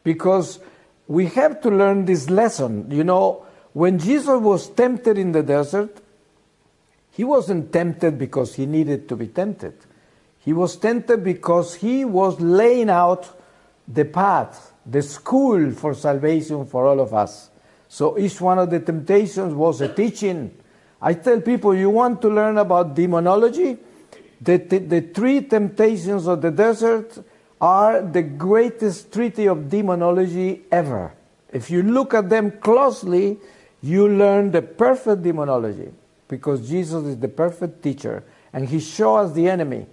because we have to learn this lesson. You know, when Jesus was tempted in the desert, he wasn't tempted because he needed to be tempted. He was tempted because he was laying out the path, the school for salvation for all of us. So each one of the temptations was a teaching. I tell people, you want to learn about demonology? The three temptations of the desert are the greatest treaty of demonology ever. If you look at them closely, you learn the perfect demonology, because Jesus is the perfect teacher, and he shows us the enemy.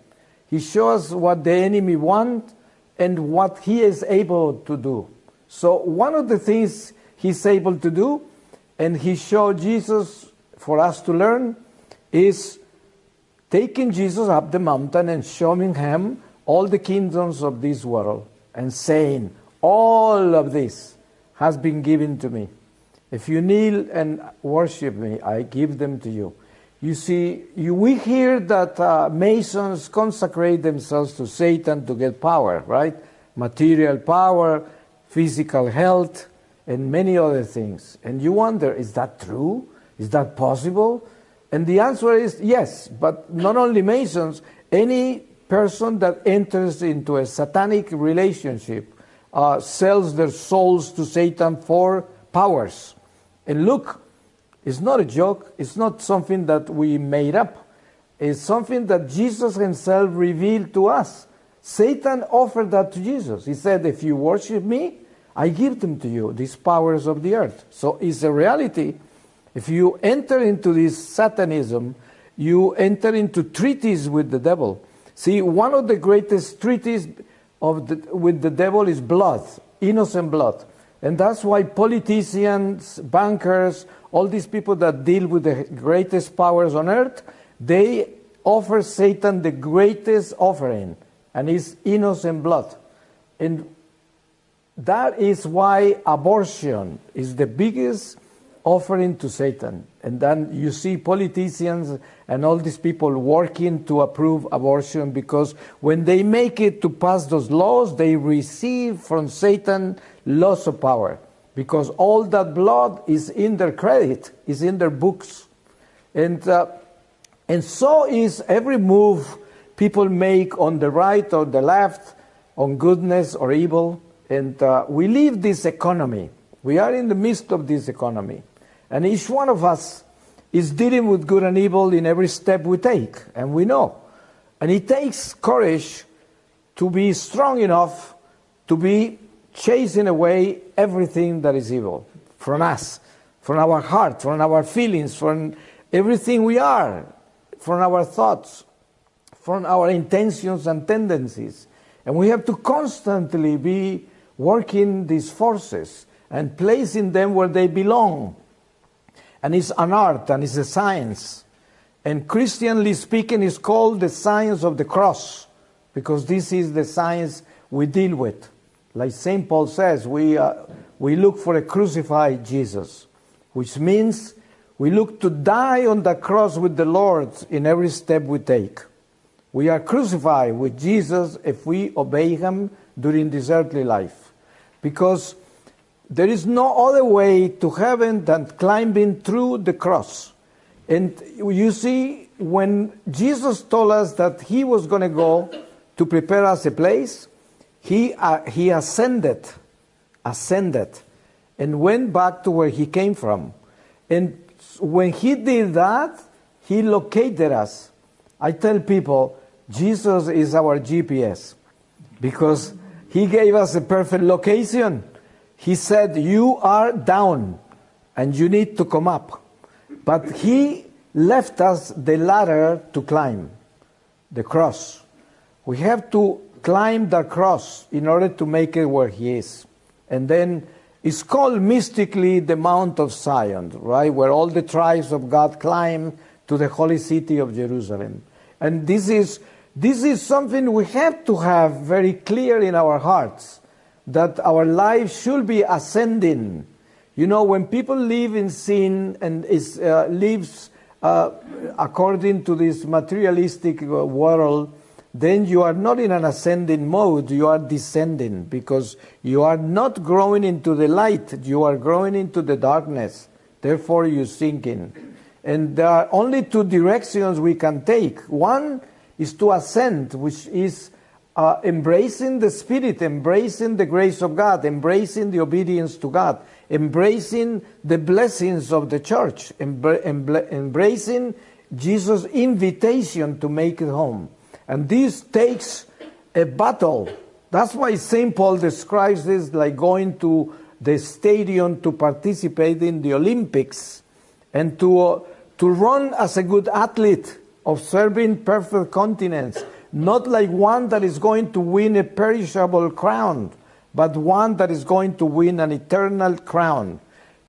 He shows us what the enemy wants and what he is able to do. So one of the things he's able to do, and he showed Jesus for us to learn, is taking Jesus up the mountain and showing him all the kingdoms of this world and saying, all of this has been given to me. If you kneel and worship me, I give them to you. You see, we hear that Masons consecrate themselves to Satan to get power, right? Material power, physical health, and many other things. And you wonder, is that true? Is that possible? And the answer is yes, but not only Masons, any person that enters into a satanic relationship sells their souls to Satan for powers. And look, it's not a joke, it's not something that we made up. It's something that Jesus himself revealed to us. Satan offered that to Jesus. He said, if you worship me, I give them to you, these powers of the earth. So it's a reality. If you enter into this Satanism, you enter into treaties with the devil. See, one of the greatest treaties with the devil is blood, innocent blood. And that's why politicians, bankers, all these people that deal with the greatest powers on earth, they offer Satan the greatest offering, and it's innocent blood. And that is why abortion is the biggest offering to Satan. And then you see politicians and all these people working to approve abortion, because when they make it to pass those laws, they receive from Satan lots of power, because all that blood is in their credit, is in their books. And so is every move people make on the right or the left, on goodness or evil. And we live this economy. We are in the midst of this economy. And each one of us is dealing with good and evil in every step we take, and we know. And it takes courage to be strong enough to be chasing away everything that is evil from us, from our heart, from our feelings, from everything we are, from our thoughts, from our intentions and tendencies. And we have to constantly be working these forces and placing them where they belong. And it's an art, and it's a science. And Christianly speaking, it's called the science of the cross, because this is the science we deal with. Like St. Paul says, we look for a crucified Jesus, which means we look to die on the cross with the Lord in every step we take. We are crucified with Jesus if we obey him during this earthly life, because there is no other way to heaven than climbing through the cross. And you see, when Jesus told us that he was going to go to prepare us a place, he ascended, and went back to where he came from. And when he did that, he located us. I tell people, Jesus is our GPS, because he gave us a perfect location. He said, you are down and you need to come up. But he left us the ladder to climb, the cross. We have to climb the cross in order to make it where he is. And then it's called mystically the Mount of Zion, right? Where all the tribes of God climb to the holy city of Jerusalem. And this is something we have to have very clear in our hearts, that our life should be ascending. You know, when people live in sin and lives according to this materialistic world, then you are not in an ascending mode, you are descending, because you are not growing into the light, you are growing into the darkness. Therefore you're sinking. And there are only two directions we can take. One is to ascend, which is embracing the Spirit, embracing the grace of God, embracing the obedience to God, embracing the blessings of the church, embracing Jesus' invitation to make it home. And this takes a battle. That's why St. Paul describes this like going to the stadium to participate in the Olympics and to run as a good athlete, observing perfect continence, not like one that is going to win a perishable crown, but one that is going to win an eternal crown.